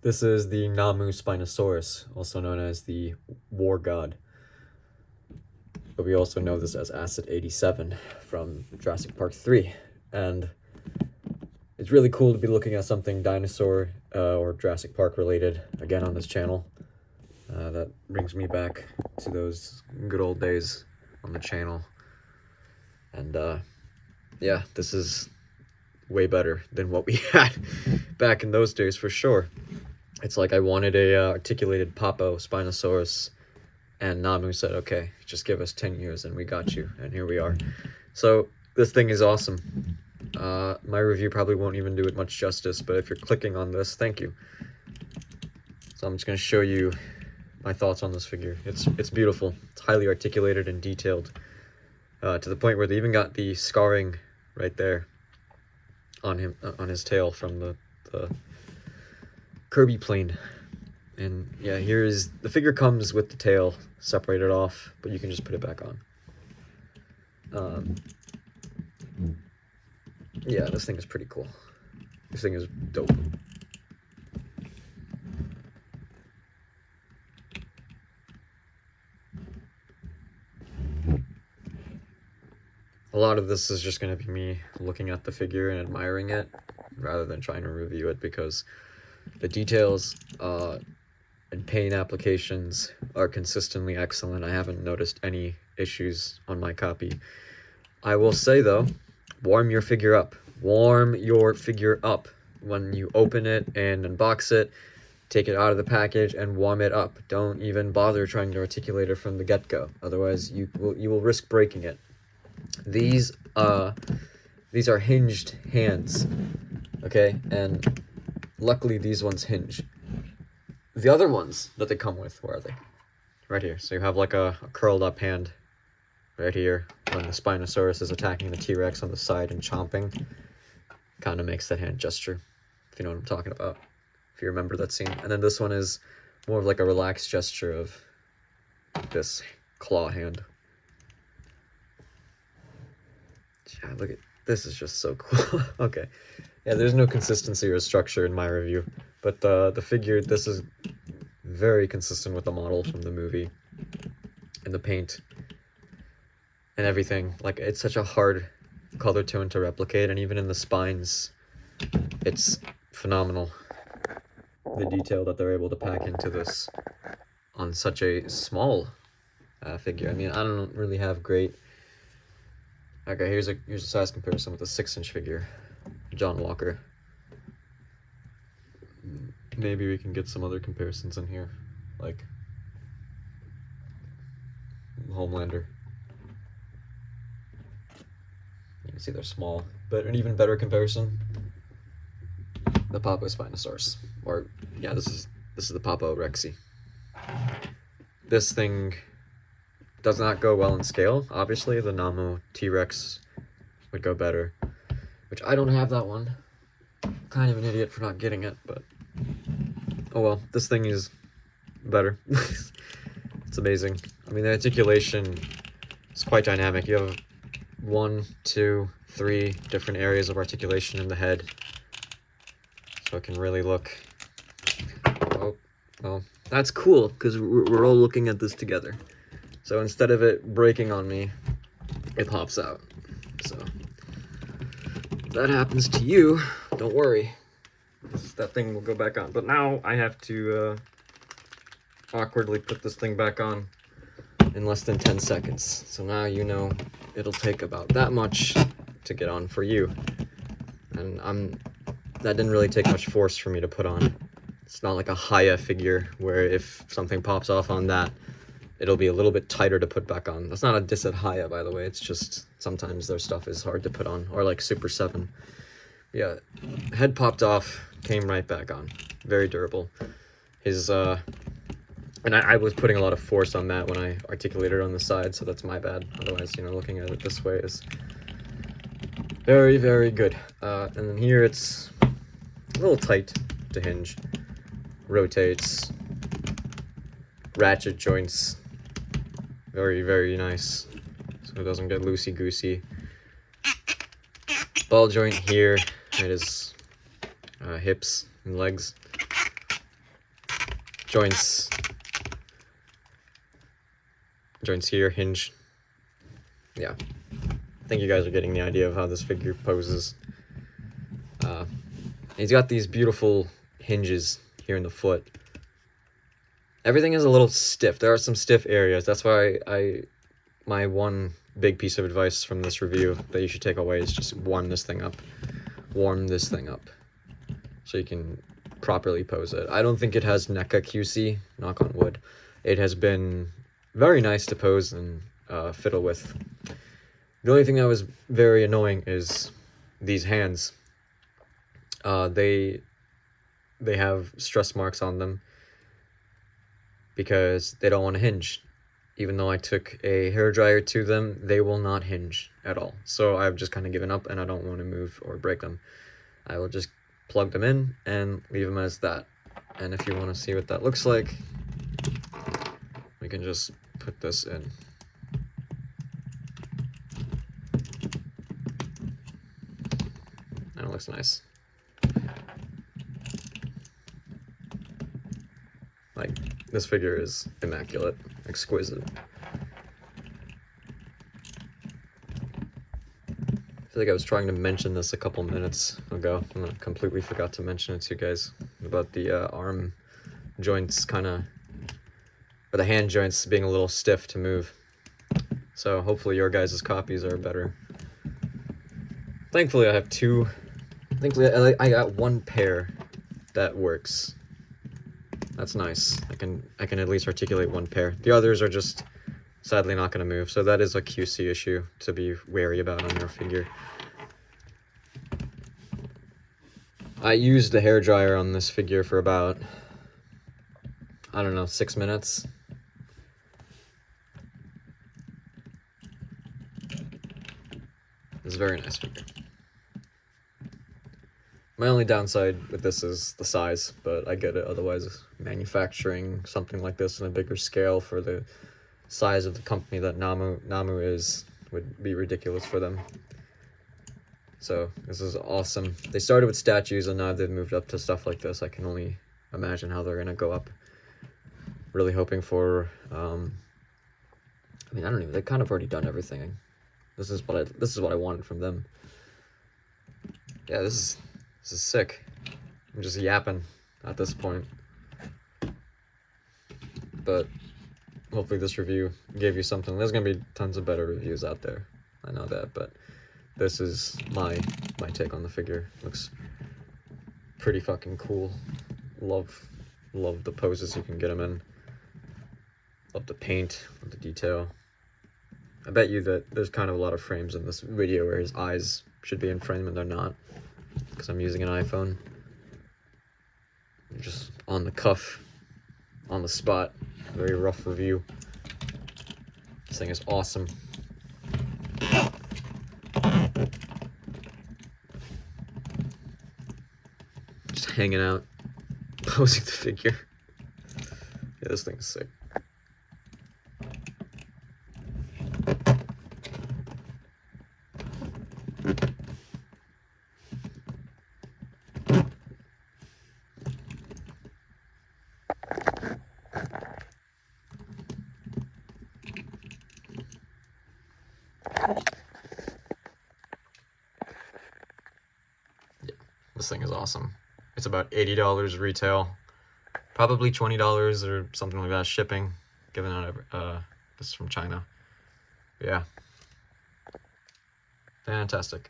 This is the Nanmu Spinosaurus, also known as the War God. But we also know this as Acid 87 from Jurassic Park 3. And it's really cool to be looking at something dinosaur or Jurassic Park related again on this channel. That brings me back to those good old days on the channel. And yeah, this is way better than what we had back in those days for sure. It's like I wanted a articulated Papo Spinosaurus, and Nanmu said, okay, just give us 10 years and we got you, and here we are. So this thing is awesome. My review probably won't even do it much justice, but if you're clicking on this, thank you. So I'm just going to show you my thoughts on this figure. It's beautiful. It's highly articulated and detailed, to the point where they even got the scarring right there on him, on his tail from the Kirby plane. And yeah, here's the figure. Comes with the tail separated off, but you can just put it back on. Yeah, this thing is pretty cool. This thing is dope. A lot of this is just going to be me looking at the figure and admiring it rather than trying to review it, because the details and paint applications are consistently excellent. I haven't noticed any issues on my copy. I will say though, warm your figure up. Warm your figure up when you open it and unbox it. Take it out of the package and warm it up. Don't even bother trying to articulate it from the get-go. Otherwise, you will risk breaking it. These are hinged hands, okay? And luckily these ones hinge. The other ones that they come with, where are they? Right here. So you have like a curled up hand right here when the Spinosaurus is attacking the T-Rex on the side and chomping. Kind of makes that hand gesture, if you know what I'm talking about, if you remember that scene. And then this one is more of like a relaxed gesture of this claw hand. Yeah, look at this, is just so cool. Okay, yeah, there's no consistency or structure in my review, but the figure, this is very consistent with the model from the movie, and the paint and everything. Like, it's such a hard color tone to replicate, and even in the spines, it's phenomenal, the detail that they're able to pack into this on such a small figure. I mean, I don't really have great. Okay, here's a size comparison with a 6-inch figure, John Walker. Maybe we can get some other comparisons in here, like Homelander. You can see they're small, but an even better comparison, the Papo Spinosaurus, or yeah, this is the Papo Rexy. This thing does not go well in scale. Obviously, the Nanmu T-Rex would go better, which I don't have that one. Kind of an idiot for not getting it, but oh well. This thing is better. It's amazing. I mean, the articulation is quite dynamic. You have 1, 2, 3 different areas of articulation in the head, so it can really look. Oh, well, that's cool, because we're all looking at this together. So instead of it breaking on me, it pops out. So if that happens to you, don't worry. That thing will go back on. But now I have to awkwardly put this thing back on in less than 10 seconds. So now you know it'll take about that much to get on for you. And that didn't really take much force for me to put on. It's not like a Haya figure where if something pops off on that, it'll be a little bit tighter to put back on. That's not a diss at Haya, by the way. It's just sometimes their stuff is hard to put on. Or like Super 7. Yeah, head popped off, came right back on. Very durable. His, and I was putting a lot of force on that when I articulated on the side, so that's my bad. Otherwise, you know, looking at it this way is very, very good. And then here it's a little tight to hinge. Rotates. Ratchet joints. Very, very nice, so it doesn't get loosey-goosey. Ball joint here at his hips and legs. joints here, hinge. Yeah, I think you guys are getting the idea of how this figure poses. He's got these beautiful hinges here in the foot. Everything is a little stiff. There are some stiff areas. That's why my one big piece of advice from this review that you should take away is just warm this thing up. Warm this thing up so you can properly pose it. I don't think it has NECA QC, knock on wood. It has been very nice to pose and fiddle with. The only thing that was very annoying is these hands. They have stress marks on them because they don't want to hinge. Even though I took a hairdryer to them, they will not hinge at all. So I've just kind of given up and I don't want to move or break them. I will just plug them in and leave them as that. And if you want to see what that looks like, we can just put this in. And it looks nice. Like, this figure is immaculate, exquisite. I feel like I was trying to mention this a couple minutes ago, and I completely forgot to mention it to you guys about the arm joints or the hand joints being a little stiff to move. So hopefully your guys' copies are better. Thankfully I have two. Thankfully I got one pair that works. That's nice. I can at least articulate one pair. The others are just sadly not going to move. So that is a QC issue to be wary about on your figure. I used the hairdryer on this figure for about, I don't know, 6 minutes. It's a very nice figure. My only downside with this is the size, but I get it. Otherwise, manufacturing something like this on a bigger scale for the size of the company that Nanmu is would be ridiculous for them. So this is awesome. They started with statues and now they've moved up to stuff like this. I can only imagine how they're gonna go up. Really hoping for. I mean, I don't even. They've kind of already done everything. This is what I wanted from them. Yeah, this is sick. I'm just yapping at this point. But hopefully this review gave you something. There's gonna be tons of better reviews out there. I know that, but this is my take on the figure. Looks pretty fucking cool. Love the poses you can get him in. Love the paint, love the detail. I bet you that there's kind of a lot of frames in this video where his eyes should be in frame and they're not, because I'm using an iPhone. Just on the cuff, on the spot, very rough review. This thing is awesome. Just hanging out, posing the figure. Yeah, this thing is sick. This thing is awesome. It's about $80 retail, probably $20 or something like that shipping, given out this is from China. Yeah, fantastic.